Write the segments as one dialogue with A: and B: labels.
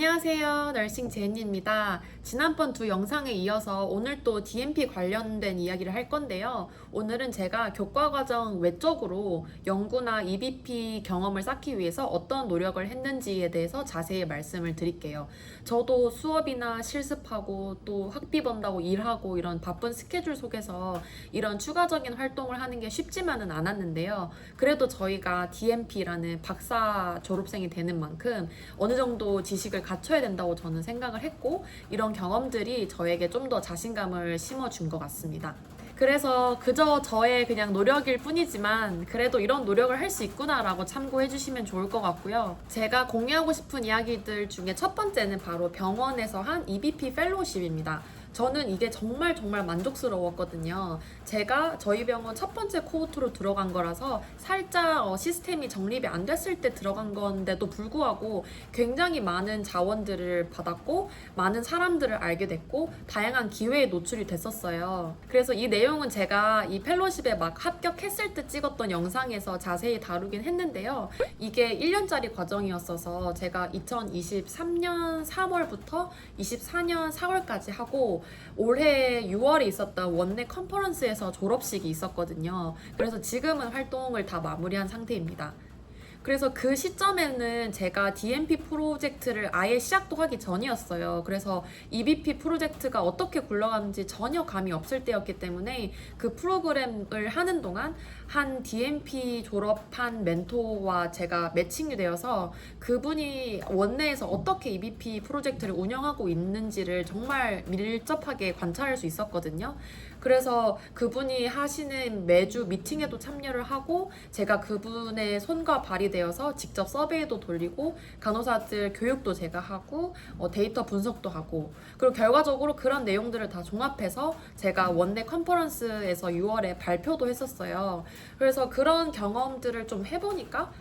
A: 안녕하세요. 널싱 제니입니다. 지난번 두 영상에 이어서 오늘 또 DMP 관련된 이야기를 할 건데요. 오늘은 제가 교과과정 외적으로 연구나 EBP 경험을 쌓기 위해서 어떤 노력을 했는지에 대해서 자세히 말씀을 드릴게요. 저도 수업이나 실습하고 또 학비 번다고 일하고 이런 바쁜 스케줄 속에서 이런 추가적인 활동을 하는 게 쉽지만은 않았는데요. 그래도 저희가 DMP라는 박사 졸업생이 되는 만큼 어느 정도 지식을 갖춰야 된다고 저는 생각을 했고, 이런 경험들이 저에게 좀 더 자신감을 심어준 것 같습니다. 그래서 그저 저의 그냥 노력일 뿐이지만 그래도 이런 노력을 할 수 있구나라고 참고해 주시면 좋을 것 같고요. 제가 공유하고 싶은 이야기들 중에 첫 번째는 바로 병원에서 한 EBP 펠로우십입니다. 저는 이게 정말 만족스러웠거든요. 제가 저희 병원 첫 번째 코호트로 들어간 거라서 살짝 시스템이 정립이 안 됐을 때 들어간 건데도 불구하고 굉장히 많은 자원들을 받았고 많은 사람들을 알게 됐고 다양한 기회에 노출이 됐었어요. 그래서 이 내용은 제가 이 펠로십에 막 합격했을 때 찍었던 영상에서 자세히 다루긴 했는데요. 이게 1년짜리 과정이었어서 제가 2023년 3월부터 24년 4월까지 하고 올해 6월에 있었던 원내 컨퍼런스에서 졸업식이 있었거든요. 그래서 지금은 활동을 다 마무리한 상태입니다. 그래서 그 시점에는 제가 DMP 프로젝트를 아예 시작도 하기 전이었어요. 그래서 EBP 프로젝트가 어떻게 굴러가는지 전혀 감이 없을 때였기 때문에 그 프로그램을 하는 동안 한 DMP 졸업한 멘토와 제가 매칭이 되어서 그분이 원내에서 어떻게 EBP 프로젝트를 운영하고 있는지를 정말 밀접하게 관찰할 수 있었거든요. 그래서 그분이 하시는 매주 미팅에도 참여를 하고 제가 그분의 손과 발이 되어서 직접 서베이도 돌리고 간호사들 교육도 제가 하고 데이터 분석도 하고, 그리고 결과적으로 그런 내용들을 다 종합해서 제가 원내 컨퍼런스에서 6월에 발표도 했었어요. 그래서 그런 경험들을 좀 해보니까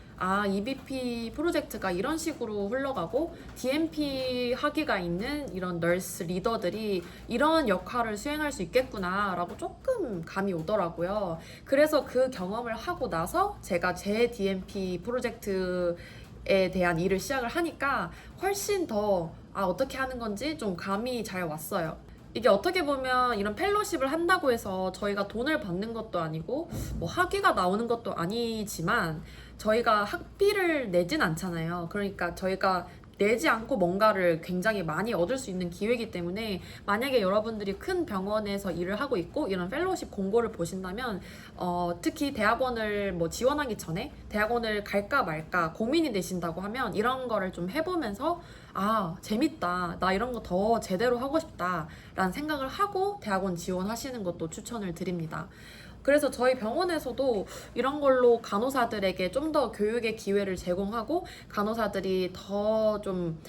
A: EBP 프로젝트가 이런 식으로 흘러가고 DMP 학위가 있는 이런 널스 리더들이 이런 역할을 수행할 수 있겠구나 라고 조금 감이 오더라고요. 그래서 그 경험을 하고 나서 제가 제 DMP 프로젝트에 대한 일을 시작을 하니까 훨씬 더 어떻게 하는 건지 좀 감이 잘 왔어요. 이게 어떻게 보면 이런 펠로십을 한다고 해서 저희가 돈을 받는 것도 아니고 뭐 학위가 나오는 것도 아니지만 저희가 학비를 내진 않잖아요. 그러니까 저희가 내지 않고 뭔가를 굉장히 많이 얻을 수 있는 기회이기 때문에 만약에 여러분들이 큰 병원에서 일을 하고 있고 이런 펠로십 공고를 보신다면 특히 대학원을 뭐 지원하기 전에 대학원을 갈까 말까 고민이 되신다고 하면 이런 거를 좀 해보면서 재밌다, 나 이런 거 더 제대로 하고 싶다 라는 생각을 하고 대학원 지원하시는 것도 추천을 드립니다. 그래서 저희 병원에서도 이런 걸로 간호사들에게 좀 더 교육의 기회를 제공하고 간호사들이 더 좀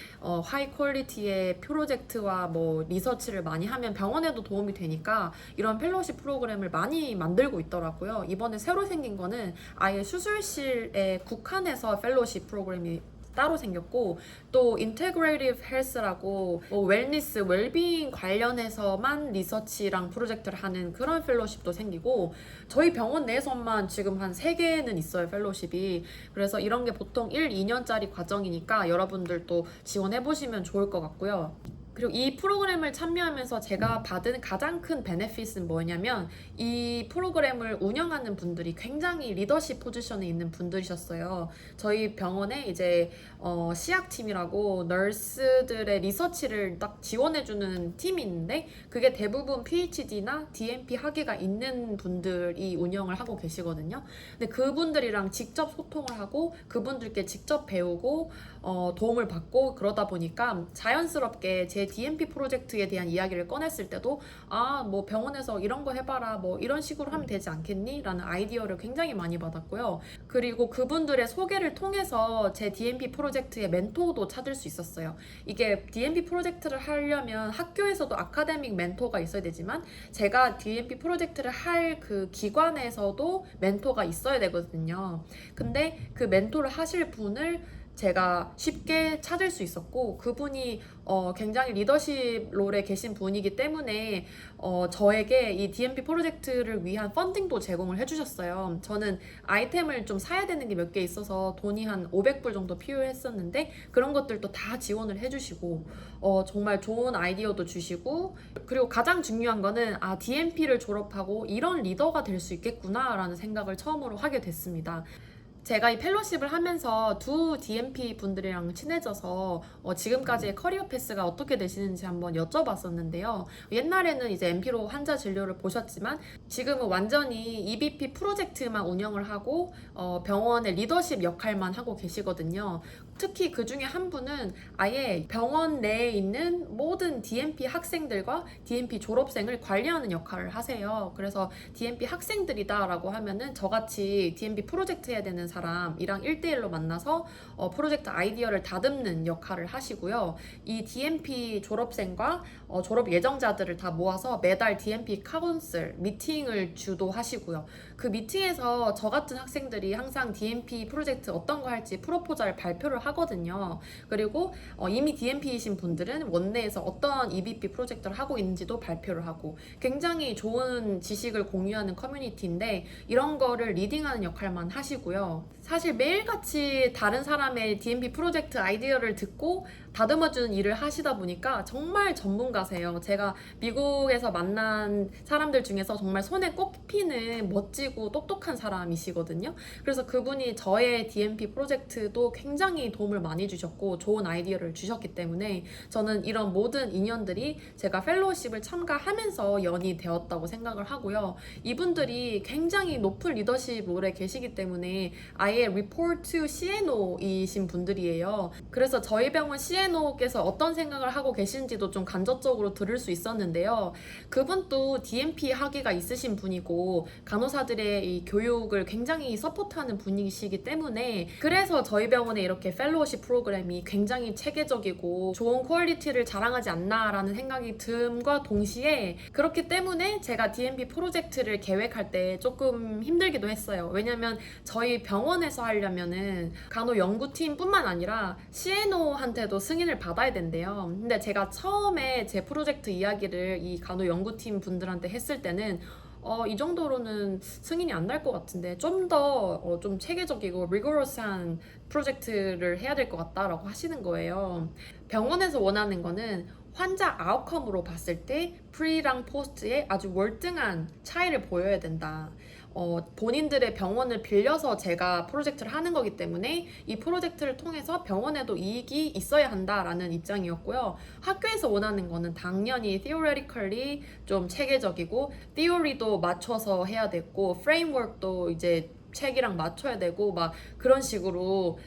A: 하이 퀄리티의 프로젝트와 뭐 리서치를 많이 하면 병원에도 도움이 되니까 이런 펠로십 프로그램을 많이 만들고 있더라고요. 이번에 새로 생긴 거는 아예 수술실에 국한해서 펠로십 프로그램이 따로 생겼고, 또 인테그레이티브 헬스라고 웰니스, 웰빙 관련해서만 리서치랑 프로젝트를 하는 그런 펠로십도 생기고, 저희 병원 내에서만 지금 한 3개는 있어요, 펠로십이. 그래서 이런 게 보통 1, 2년짜리 과정이니까 여러분들도 지원해보시면 좋을 것 같고요. 그리고 이 프로그램을 참여하면서 제가 받은 가장 큰 베네핏은 뭐냐면 이 프로그램을 운영하는 분들이 굉장히 리더십 포지션에 있는 분들이셨어요. 저희 병원에 이제 시약팀이라고 널스들의 리서치를 딱 지원해주는 팀이 있는데 그게 대부분 PhD나 DMP 학위가 있는 분들이 운영을 하고 계시거든요. 근데 그분들이랑 직접 소통을 하고 그분들께 직접 배우고 도움을 받고 그러다 보니까 자연스럽게 제 DMP 프로젝트에 대한 이야기를 꺼냈을 때도 뭐 병원에서 이런 거 해봐라, 뭐 이런 식으로 하면 되지 않겠니? 라는 아이디어를 굉장히 많이 받았고요. 그리고 그분들의 소개를 통해서 제 DMP 프로젝트의 멘토도 찾을 수 있었어요. 이게 DMP 프로젝트를 하려면 학교에서도 아카데믹 멘토가 있어야 되지만 제가 DMP 프로젝트를 할 그 기관에서도 멘토가 있어야 되거든요. 근데 그 멘토를 하실 분을 제가 쉽게 찾을 수 있었고, 그분이 굉장히 리더십 롤에 계신 분이기 때문에 저에게 이 DMP 프로젝트를 위한 펀딩도 제공을 해주셨어요. 저는 아이템을 좀 사야 되는 게 몇 개 있어서 돈이 한 500불 정도 필요했었는데, 그런 것들도 다 지원을 해주시고 정말 좋은 아이디어도 주시고, 그리고 가장 중요한 거는 DMP를 졸업하고 이런 리더가 될 수 있겠구나 라는 생각을 처음으로 하게 됐습니다. 제가 이 펠로십을 하면서 두 DMP 분들이랑 친해져서 지금까지의 커리어 패스가 어떻게 되시는지 한번 여쭤봤었는데요. 옛날에는 이제 MP로 환자 진료를 보셨지만 지금은 완전히 EBP 프로젝트만 운영을 하고 병원의 리더십 역할만 하고 계시거든요. 특히 그 중에 한 분은 아예 병원 내에 있는 모든 DMP 학생들과 DMP 졸업생을 관리하는 역할을 하세요. 그래서 DMP 학생들이다라고 하면은 저같이 DMP 프로젝트 해야 되는 사람이랑 1대1로 만나서 프로젝트 아이디어를 다듬는 역할을 하시고요. 이 DMP 졸업생과 졸업 예정자들을 다 모아서 매달 DMP 카운슬 미팅을 주도하시고요. 그 미팅에서 저 같은 학생들이 항상 DMP 프로젝트 어떤 거 할지 프로포zal 발표를 하거든요. 그리고 이미 DMP이신 분들은 원내에서 어떤 EBP 프로젝트를 하고 있는지도 발표를 하고, 굉장히 좋은 지식을 공유하는 커뮤니티인데 이런 거를 리딩하는 역할만 하시고요. 사실 매일같이 다른 사람의 DMP 프로젝트 아이디어를 듣고 다듬어주는 일을 하시다 보니까 정말 전문가세요. 제가 미국에서 만난 사람들 중에서 정말 손에 꼽히는 멋지고 똑똑한 사람이시거든요. 그래서 그분이 저의 DMP 프로젝트도 굉장히 도움을 많이 주셨고 좋은 아이디어를 주셨기 때문에 저는 이런 모든 인연들이 제가 펠로우십을 참가하면서 연이 되었다고 생각을 하고요. 이분들이 굉장히 높은 리더십 롤에 계시기 때문에 아예 report to CNO이신 분들이에요. 그래서 저희 병원 CNO께서 어떤 생각을 하고 계신지도 좀 간접적으로 들을 수 있었는데요. 그분도 DMP 학위가 있으신 분이고 간호사들의 이 교육을 굉장히 서포트하는 분이시기 때문에, 그래서 저희 병원에 이렇게 펠로우십 프로그램이 굉장히 체계적이고 좋은 퀄리티를 자랑하지 않나라는 생각이 듦과 동시에, 그렇기 때문에 제가 DMP 프로젝트를 계획할 때 조금 힘들기도 했어요. 왜냐면 저희 병원에서 하려면은 간호 연구팀뿐만 아니라 CNO한테도 승인을 받아야 된대요. 근데 제가 처음에 제 프로젝트 이야기를 이 간호 연구팀 분들한테 했을 때는 이 정도로는 승인이 안 날 것 같은데 좀 더 좀 체계적이고 리거러스한 프로젝트를 해야 될 것 같다라고 하시는 거예요. 병원에서 원하는 거는 환자 아웃컴으로 봤을 때 프리랑 포스트에 아주 월등한 차이를 보여야 된다. 본인들의 병원을 빌려서 제가 프로젝트를 하는 거기 때문에 이 프로젝트를 통해서 병원에도 이익이 있어야 한다라는 입장이었고요. 학교에서 원하는 거는 당연히 theoretically 좀 체계적이고 theory도 맞춰서 해야 됐고 framework도 이제 책이랑 맞춰야 되고 막 그런 식으로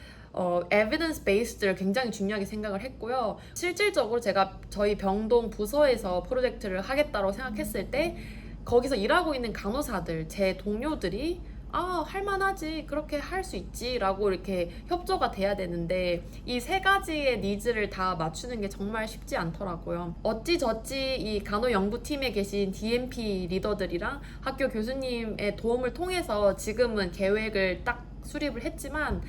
A: evidence based를 굉장히 중요하게 생각을 했고요. 실질적으로 제가 저희 병동 부서에서 프로젝트를 하겠다고 생각했을 때 거기서 일하고 있는 간호사들, 제 동료들이 할만하지, 그렇게 할 수 있지 라고 이렇게 협조가 돼야 되는데 이 세 가지의 니즈를 다 맞추는 게 정말 쉽지 않더라고요. 어찌저찌 이 간호연구팀에 계신 DMP 리더들이랑 학교 교수님의 도움을 통해서 지금은 계획을 딱 수립을 했지만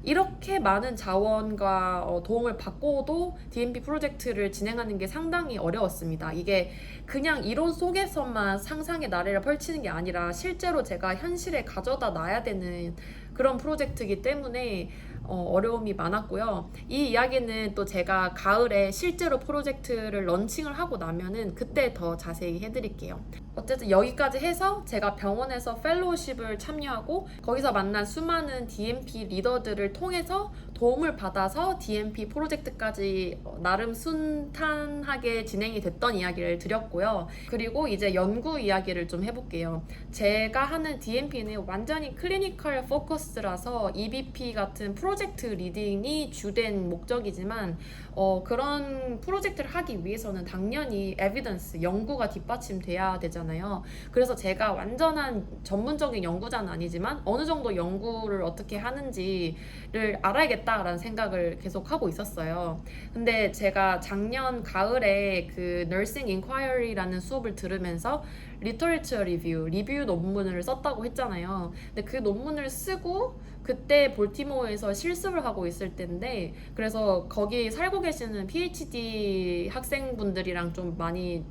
A: 이렇게 많은 자원과 도움을 받고도 DMP 프로젝트를 진행하는 게 상당히 어려웠습니다. 이게 그냥 이론 속에서만 상상의 나래를 펼치는 게 아니라 실제로 제가 현실에 가져다 놔야 되는 그런 프로젝트이기 때문에 어려움이 많았고요. 이 이야기는 또 제가 가을에 실제로 프로젝트를 런칭을 하고 나면은 그때 더 자세히 해드릴게요. 어쨌든 여기까지 해서 제가 병원에서 펠로우십을 참여하고 거기서 만난 수많은 DMP 리더들을 통해서 도움을 받아서 DMP 프로젝트까지 나름 순탄하게 진행이 됐던 이야기를 드렸고요. 그리고 이제 연구 이야기를 좀 해볼게요. 제가 하는 DMP는 완전히 클리니컬 포커스라서 EBP 같은 프로젝트 리딩이 주된 목적이지만 그런 프로젝트를 하기 위해서는 당연히 에비던스, 연구가 뒷받침돼야 되잖아요. 있잖아요. 그래서 제가 완전한 전문적인 연구자는 아니지만 어느 정도 연구를 어떻게 하는지를 알아야겠다라는 생각을 계속 하고 있었어요. 근데 제가 작년 가을에 그 Nursing Inquiry라는 수업을 들으면서 리터레처 리뷰 논문을 썼다고 했잖아요. 근데 그 논문을 쓰고 그때 볼티모어에서 실습을 하고 있을 때인데, 그래서 거기 살고 계시는 PhD 학생분들이랑 좀 많이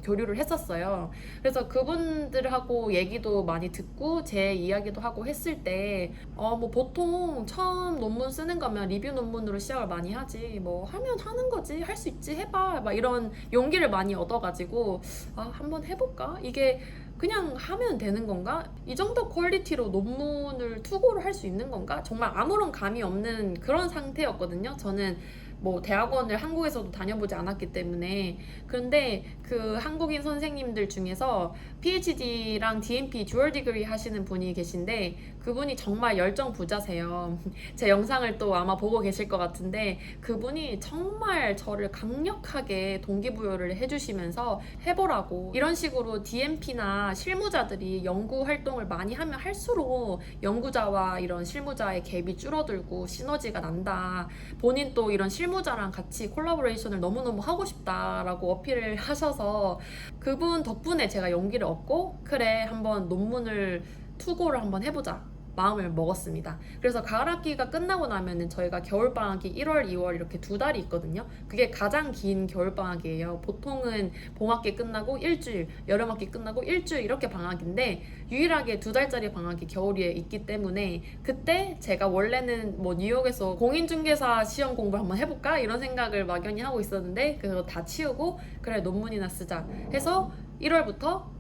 A: 교류를 했었어요. 그래서 그분들하고 얘기도 많이 듣고 제 이야기도 하고 했을 때, 뭐 보통 처음 논문 쓰는 거면 리뷰 논문으로 시작을 많이 하지. 뭐 하면 하는 거지. 할 수 있지. 해봐. 막 이런 용기를 많이 얻어가지고, 한번 해볼까? 이게 그냥 하면 되는 건가? 이 정도 퀄리티로 논문을 투고를 할 수 있는 건가? 정말 아무런 감이 없는 그런 상태였거든요. 저는 뭐 대학원을 한국에서도 다녀보지 않았기 때문에. 그런데 그 한국인 선생님들 중에서 PhD랑 DMP 듀얼 디그리 하시는 분이 계신데, 그분이 정말 열정 부자세요. 제 영상을 또 아마 보고 계실 것 같은데, 그분이 정말 저를 강력하게 동기부여를 해주시면서 해보라고, 이런 식으로 DMP나 실무자들이 연구 활동을 많이 하면 할수록 연구자와 이런 실무자의 갭이 줄어들고 시너지가 난다. 본인 또 이런 실무자랑 같이 콜라보레이션을 너무너무 하고 싶다라고 어필을 하셔서, 그분 덕분에 제가 용기를 얻고, 그래, 한번 논문을 투고를 한번 해보자 마음을 먹었습니다. 그래서 가을 학기가 끝나고 나면은 저희가 겨울방학이 1월, 2월 이렇게 2달이 있거든요. 그게 가장 긴 겨울방학이에요. 보통은 봄학기 끝나고 일주일, 여름학기 끝나고 일주일 이렇게 방학인데, 유일하게 2달짜리 방학이 겨울에 있기 때문에, 그때 제가 원래는 뭐 뉴욕에서 공인중개사 시험 공부를 한번 해볼까? 이런 생각을 막연히 하고 있었는데, 그래서 다 치우고 그래, 논문이나 쓰자 해서 1월부터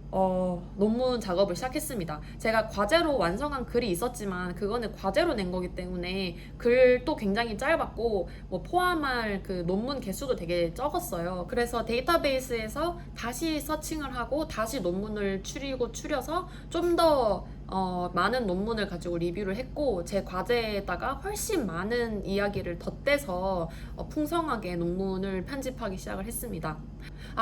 A: 논문 작업을 시작했습니다. 제가 과제로 완성한 글이 있었지만 그거는 과제로 낸 거기 때문에 글도 굉장히 짧았고, 뭐 포함할 그 논문 개수도 되게 적었어요. 그래서 데이터베이스에서 다시 서칭을 하고 다시 논문을 추려서 좀 더 많은 논문을 가지고 리뷰를 했고, 제 과제에다가 훨씬 많은 이야기를 덧대서 풍성하게 논문을 편집하기 시작을 했습니다.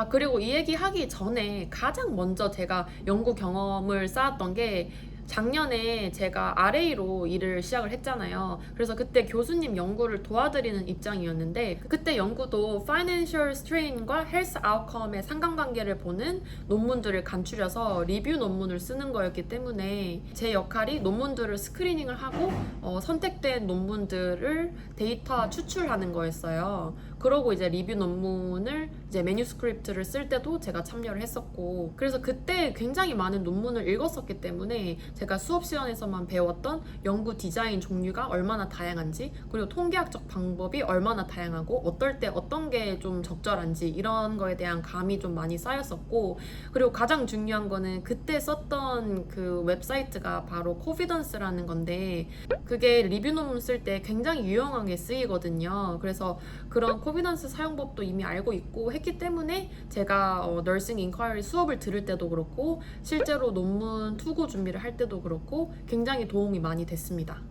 A: 그리고 이 얘기 하기 전에 가장 먼저 제가 연구 경험을 쌓았던 게, 작년에 제가 RA로 일을 시작을 했잖아요. 그래서 그때 교수님 연구를 도와드리는 입장이었는데, 그때 연구도 Financial Strain과 Health Outcome의 상관관계를 보는 논문들을 간추려서 리뷰 논문을 쓰는 거였기 때문에 제 역할이 논문들을 스크리닝을 하고 선택된 논문들을 데이터 추출하는 거였어요. 그러고 이제 리뷰 논문을 이제 매뉴스크립트를 쓸 때도 제가 참여를 했었고, 그래서 그때 굉장히 많은 논문을 읽었었기 때문에 제가 수업 시간에서만 배웠던 연구 디자인 종류가 얼마나 다양한지, 그리고 통계학적 방법이 얼마나 다양하고 어떨 때 어떤 게 좀 적절한지, 이런 거에 대한 감이 좀 많이 쌓였었고, 그리고 가장 중요한 거는 그때 썼던 그 웹사이트가 바로 코비던스라는 건데, 그게 리뷰 논문 쓸 때 굉장히 유용하게 쓰이거든요. 그래서 그런 코비던스 사용법도 이미 알고 있고 했기 때문에 제가 Nursing Inquiry 수업을 들을 때도 그렇고 실제로 논문 투고 준비를 할 때도 그렇고 굉장히 도움이 많이 됐습니다.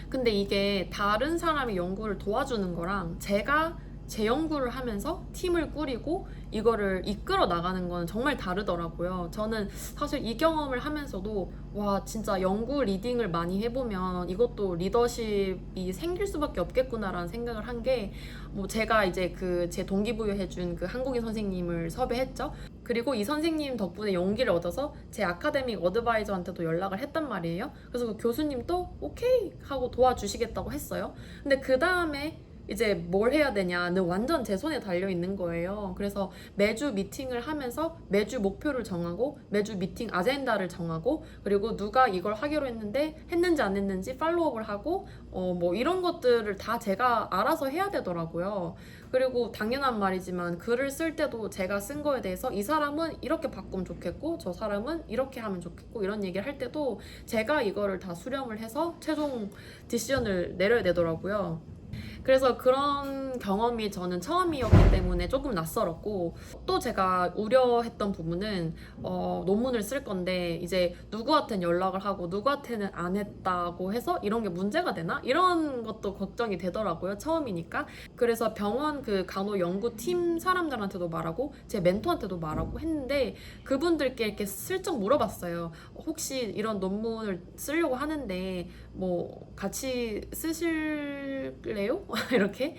A: 근데 이게 다른 사람이 연구를 도와주는 거랑 제가 제 연구를 하면서 팀을 꾸리고 이거를 이끌어 나가는 건 정말 다르더라고요. 저는 사실 이 경험을 하면서도 와, 진짜 연구 리딩을 많이 해보면 이것도 리더십이 생길 수밖에 없겠구나라는 생각을 한 게, 뭐 제가 이제 그 제 동기부여해준 그 한국인 선생님을 섭외했죠. 그리고 이 선생님 덕분에 용기를 얻어서 제 아카데믹 어드바이저한테도 연락을 했단 말이에요. 그래서 그 교수님도 오케이 하고 도와주시겠다고 했어요. 근데 그 다음에 이제 뭘 해야 되냐는 완전 제 손에 달려 있는 거예요. 그래서 매주 미팅을 하면서 매주 목표를 정하고 매주 미팅 아젠다를 정하고, 그리고 누가 이걸 하기로 했는지 안 했는지 팔로우업을 하고 뭐 이런 것들을 다 제가 알아서 해야 되더라고요. 그리고 당연한 말이지만 글을 쓸 때도 제가 쓴 거에 대해서 이 사람은 이렇게 바꾸면 좋겠고 저 사람은 이렇게 하면 좋겠고 이런 얘기를 할 때도 제가 이거를 다 수렴을 해서 최종 디시전을 내려야 되더라고요. 그래서 그런 경험이 저는 처음이었기 때문에 조금 낯설었고, 또 제가 우려했던 부분은 논문을 쓸 건데 이제 누구한테는 연락을 하고 누구한테는 안 했다고 해서 이런 게 문제가 되나? 이런 것도 걱정이 되더라고요. 처음이니까. 그래서 병원 그 간호 연구팀 사람들한테도 말하고 제 멘토한테도 말하고 했는데, 그분들께 이렇게 슬쩍 물어봤어요. 혹시 이런 논문을 쓰려고 하는데 뭐 같이 쓰실래요? 이렇게.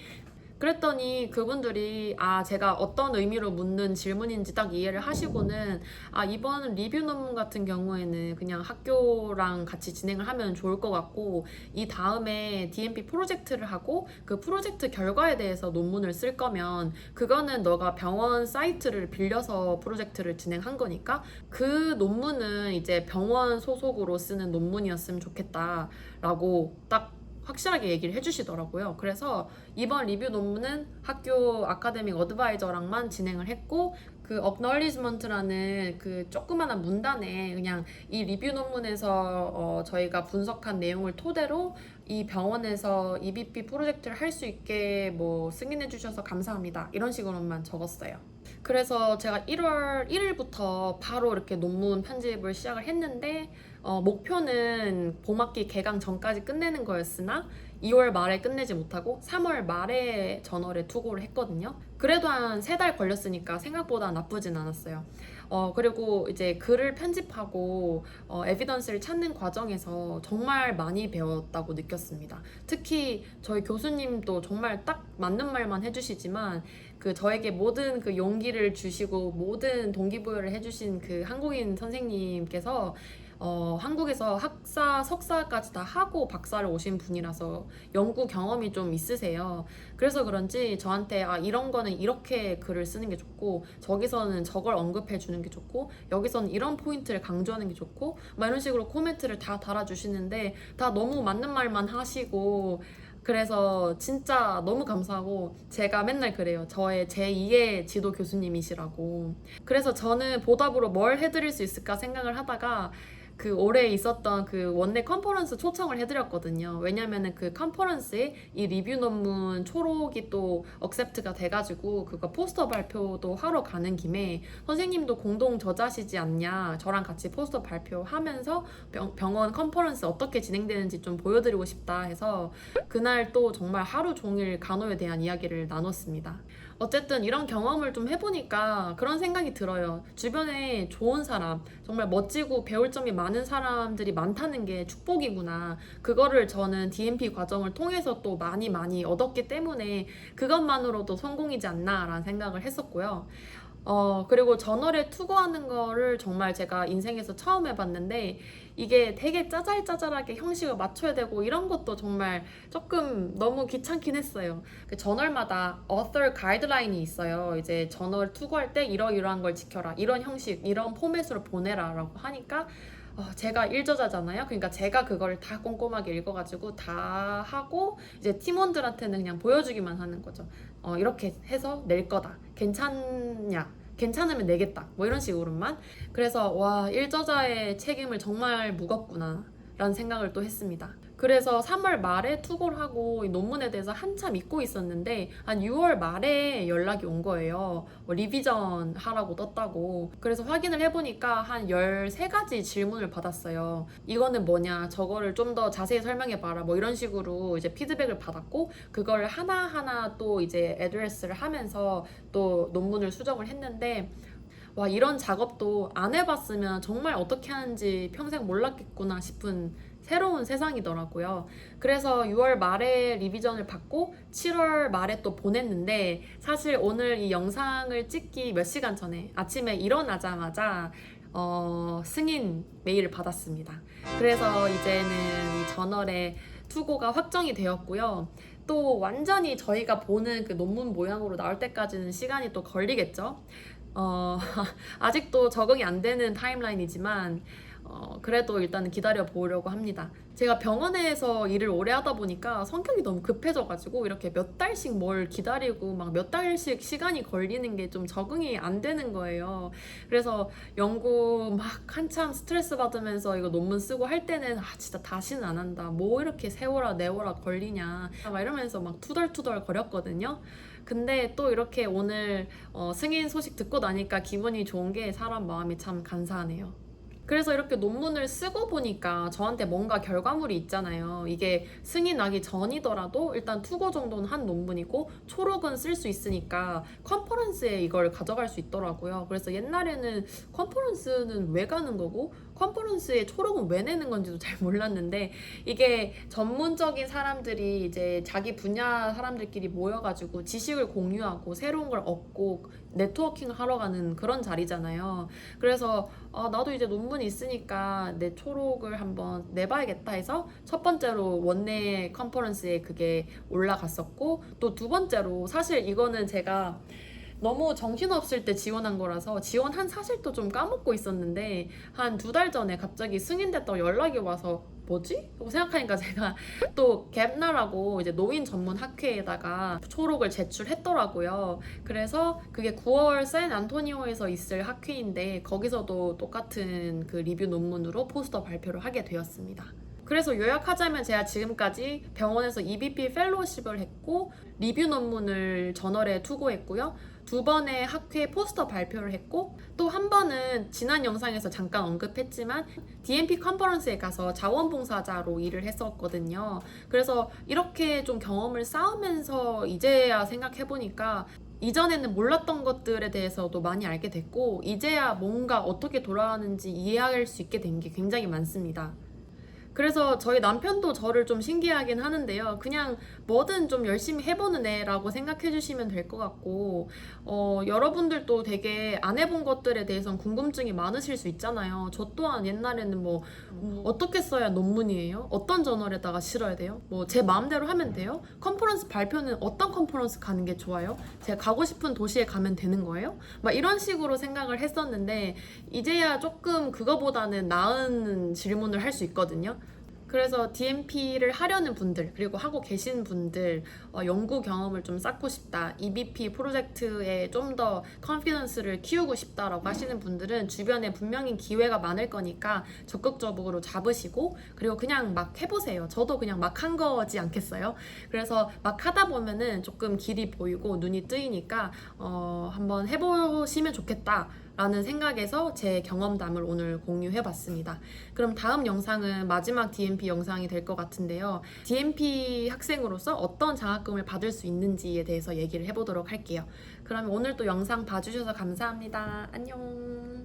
A: 그랬더니 그분들이 제가 어떤 의미로 묻는 질문인지 딱 이해를 하시고는, 이번 리뷰 논문 같은 경우에는 그냥 학교랑 같이 진행을 하면 좋을 것 같고, 이 다음에 DMP 프로젝트를 하고 그 프로젝트 결과에 대해서 논문을 쓸 거면 그거는 너가 병원 사이트를 빌려서 프로젝트를 진행한 거니까 그 논문은 이제 병원 소속으로 쓰는 논문이었으면 좋겠다라고 딱 확실하게 얘기를 해주시더라고요. 그래서 이번 리뷰 논문은 학교 아카데믹 어드바이저랑만 진행을 했고, 그 acknowledgement라는 그 조그마한 문단에 그냥 이 리뷰 논문에서 저희가 분석한 내용을 토대로 이 병원에서 EBP 프로젝트를 할 수 있게 뭐 승인해 주셔서 감사합니다, 이런 식으로만 적었어요. 그래서 제가 1월 1일부터 바로 이렇게 논문 편집을 시작을 했는데, 목표는 봄학기 개강 전까지 끝내는 거였으나 2월 말에 끝내지 못하고 3월 말에 저널에 투고를 했거든요. 그래도 한 3달 걸렸으니까 생각보다 나쁘진 않았어요. 그리고 이제 글을 편집하고 에비던스를 찾는 과정에서 정말 많이 배웠다고 느꼈습니다. 특히 저희 교수님도 정말 딱 맞는 말만 해주시지만, 그 저에게 모든 그 용기를 주시고 모든 동기부여를 해주신 그 한국인 선생님께서 한국에서 학사, 석사까지 다 하고 박사를 오신 분이라서 연구 경험이 좀 있으세요. 그래서 그런지 저한테 이런 거는 이렇게 글을 쓰는 게 좋고, 저기서는 저걸 언급해 주는 게 좋고, 여기서는 이런 포인트를 강조하는 게 좋고, 막 이런 식으로 코멘트를 다 달아주시는데 다 너무 맞는 말만 하시고, 그래서 진짜 너무 감사하고, 제가 맨날 그래요. 저의 제2의 지도 교수님이시라고. 그래서 저는 보답으로 뭘 해드릴 수 있을까 생각을 하다가 그 올해 있었던 그 원내 컨퍼런스 초청을 해드렸거든요. 왜냐면은 그 컨퍼런스에 이 리뷰 논문 초록이 또 억셉트가 돼가지고 그거 포스터 발표도 하러 가는 김에 선생님도 공동 저자시지 않냐, 저랑 같이 포스터 발표하면서 병원 컨퍼런스 어떻게 진행되는지 좀 보여드리고 싶다 해서 그날 또 정말 하루 종일 간호에 대한 이야기를 나눴습니다. 어쨌든 이런 경험을 좀 해보니까 그런 생각이 들어요. 주변에 좋은 사람, 정말 멋지고 배울 점이 많은 사람들이 많다는 게 축복이구나. 그거를 저는 DMP 과정을 통해서 또 많이 얻었기 때문에 그것만으로도 성공이지 않나라는 생각을 했었고요. 그리고 저널에 투고하는 거를 정말 제가 인생에서 처음 해봤는데, 이게 되게 짜잘짜잘하게 형식을 맞춰야 되고 이런 것도 정말 조금 너무 귀찮긴 했어요. 그 저널마다 author 가이드라인이 있어요. 이제 저널 투고할 때 이러이러한 걸 지켜라, 이런 형식, 이런 포맷으로 보내라 라고 하니까, 제가 일저자잖아요. 그러니까 제가 그걸 다 꼼꼼하게 읽어가지고 다 하고 이제 팀원들한테는 그냥 보여주기만 하는 거죠. 이렇게 해서 낼 거다, 괜찮냐, 괜찮으면 내겠다, 뭐 이런 식으로만. 그래서 와, 일저자의 책임을 정말 무겁구나 라는 생각을 또 했습니다. 그래서 3월 말에 투고를 하고 이 논문에 대해서 한참 잊고 있었는데 한 6월 말에 연락이 온 거예요. 리비전 하라고 떴다고. 그래서 확인을 해보니까 한 13가지 질문을 받았어요. 이거는 뭐냐, 저거를 좀 더 자세히 설명해봐라, 뭐 이런 식으로 이제 피드백을 받았고, 그걸 하나하나 또 이제 애드레스를 하면서 또 논문을 수정을 했는데, 와, 이런 작업도 안 해봤으면 정말 어떻게 하는지 평생 몰랐겠구나 싶은 새로운 세상이더라고요. 그래서 6월 말에 리비전을 받고 7월 말에 또 보냈는데, 사실 오늘 이 영상을 찍기 몇 시간 전에 아침에 일어나자마자 승인 메일을 받았습니다. 그래서 이제는 이 저널에 투고가 확정이 되었고요. 또 완전히 저희가 보는 그 논문 모양으로 나올 때까지는 시간이 또 걸리겠죠. 아직도 적응이 안 되는 타임라인이지만 그래도 일단은 기다려 보려고 합니다. 제가 병원에서 일을 오래 하다 보니까 성격이 너무 급해져가지고 이렇게 몇 달씩 뭘 기다리고 막 몇 달씩 시간이 걸리는 게 좀 적응이 안 되는 거예요. 그래서 연구 막 한참 스트레스 받으면서 이거 논문 쓰고 할 때는 진짜 다시는 안 한다. 뭐 이렇게 세월아 내월아 걸리냐. 막 이러면서 막 투덜투덜 거렸거든요. 근데 또 이렇게 오늘 승인 소식 듣고 나니까 기분이 좋은 게 사람 마음이 참 간사하네요. 그래서 이렇게 논문을 쓰고 보니까 저한테 뭔가 결과물이 있잖아요. 이게 승인 나기 전이더라도 일단 투고 정도는 한 논문이고 초록은 쓸 수 있으니까 컨퍼런스에 이걸 가져갈 수 있더라고요. 그래서 옛날에는 컨퍼런스는 왜 가는 거고 컨퍼런스에 초록은 왜 내는 건지도 잘 몰랐는데 이게 전문적인 사람들이 이제 자기 분야 사람들끼리 모여가지고 지식을 공유하고 새로운 걸 얻고 네트워킹을 하러 가는 그런 자리잖아요. 그래서 나도 이제 논문이 있으니까 내 초록을 한번 내봐야겠다 해서 첫 번째로 원내 컨퍼런스에 그게 올라갔었고 또 두 번째로 사실 이거는 제가 너무 정신없을 때 지원한 거라서 지원한 사실도 좀 까먹고 있었는데 한 두 달 전에 갑자기 승인됐다고 연락이 와서 뭐지? 라고 생각하니까 제가 또 갭나라고 이제 노인 전문 학회에다가 초록을 제출했더라고요. 그래서 그게 9월 샌 안토니오에서 있을 학회인데 거기서도 똑같은 그 리뷰 논문으로 포스터 발표를 하게 되었습니다. 그래서 요약하자면 제가 지금까지 병원에서 EBP 펠로우십을 했고 리뷰 논문을 저널에 투고했고요. 두 번의 학회 포스터 발표를 했고 또 한 번은 지난 영상에서 잠깐 언급했지만 DMP 컨퍼런스에 가서 자원봉사자로 일을 했었거든요. 그래서 이렇게 좀 경험을 쌓으면서 이제야 생각해보니까 이전에는 몰랐던 것들에 대해서도 많이 알게 됐고 이제야 뭔가 어떻게 돌아가는지 이해할 수 있게 된 게 굉장히 많습니다. 그래서 저희 남편도 저를 좀 신기하긴 하는데요. 그냥 뭐든 좀 열심히 해보는 애라고 생각해 주시면 될 것 같고, 여러분들도 되게 안 해본 것들에 대해서는 궁금증이 많으실 수 있잖아요. 저 또한 옛날에는 뭐, 어떻게 써야 논문이에요? 어떤 저널에다가 실어야 돼요? 뭐, 제 마음대로 하면 돼요? 컨퍼런스 발표는 어떤 컨퍼런스 가는 게 좋아요? 제가 가고 싶은 도시에 가면 되는 거예요? 막 이런 식으로 생각을 했었는데, 이제야 조금 그거보다는 나은 질문을 할 수 있거든요. 그래서 DMP를 하려는 분들 그리고 하고 계신 분들 연구 경험을 좀 쌓고 싶다 EBP 프로젝트에 좀 더 컨피던스를 키우고 싶다라고 하시는 분들은 주변에 분명히 기회가 많을 거니까 적극적으로 잡으시고 그리고 그냥 막 해보세요. 저도 그냥 막 한 거지 않겠어요? 그래서 막 하다 보면은 조금 길이 보이고 눈이 뜨이니까 한번 해보시면 좋겠다 라는 생각에서 제 경험담을 오늘 공유해봤습니다. 그럼 다음 영상은 마지막 DMP 영상이 될 것 같은데요. DMP 학생으로서 어떤 장학금을 받을 수 있는지에 대해서 얘기를 해보도록 할게요. 그럼 오늘 또 영상 봐주셔서 감사합니다. 안녕.